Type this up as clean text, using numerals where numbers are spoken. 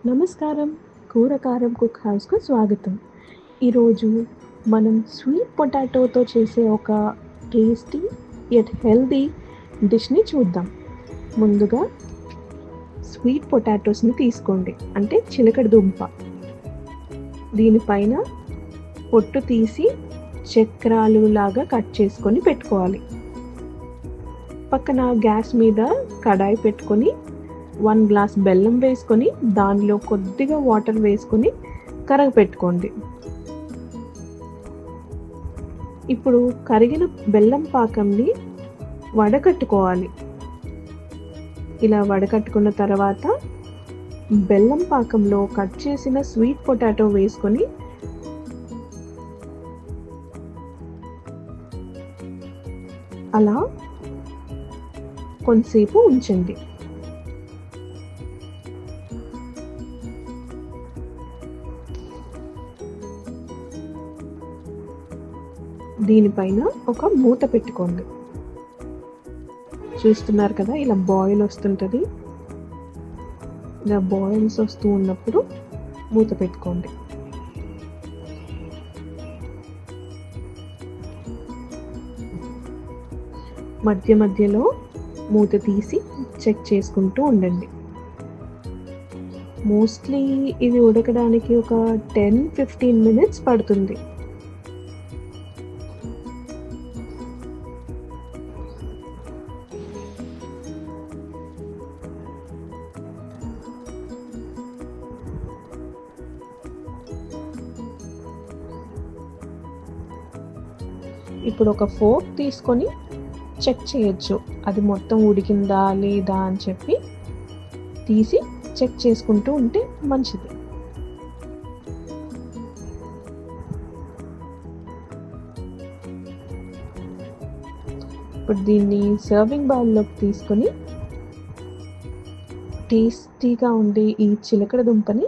నమస్కారం. కూర కారం కుక్ హౌస్‌కు స్వాగతం. ఈరోజు మనం స్వీట్ పొటాటోతో చేసే ఒక టేస్టీ యట్ హెల్తీ డిష్‌ని చూద్దాం. ముందుగా స్వీట్ పొటాటోస్‌ని తీసుకోండి. అంటే చిలకడ దుంప. దీనిపైన పొట్టు తీసి చక్రాలు లాగా కట్ చేసుకొని పెట్టుకోవాలి. పక్కన గ్యాస్ మీద కడాయి పెట్టుకొని 1 గ్లాస్ బెల్లం వేసుకొని దానిలో కొద్దిగా వాటర్ వేసుకొని కరగపెట్టుకోండి. ఇప్పుడు కరిగిన బెల్లం పాకంని వడకట్టుకోవాలి. ఇలా వడకట్టుకున్న తర్వాత బెల్లం పాకంలో కట్ చేసిన స్వీట్ పొటాటో వేసుకొని అలా కొంతసేపు ఉంచండి. దీనిపైన ఒక మూత పెట్టుకోండి. చూస్తున్నారు కదా, ఇలా బాయిల్ వస్తుంటుంది. ఇలా బాయిల్స్ వస్తూ ఉన్నప్పుడు మూత పెట్టుకోండి. మధ్య మధ్యలో మూత తీసి చెక్ చేసుకుంటూ ఉండండి. మోస్ట్లీ ఇది ఉడకడానికి ఒక 10-15 మినిట్స్ పడుతుంది. ఇప్పుడు ఒక ఫోర్క్ తీసుకొని చెక్ చేయొచ్చు అది మొత్తం ఉడికిందా లేదా అని చెప్పి తీసి చెక్ చేసుకుంటూ ఉంటే మంచిది. ఇప్పుడు దీన్ని సర్వింగ్ బౌల్లోకి తీసుకొని టేస్టీగా ఉండే ఈ చిలకడ దుంపని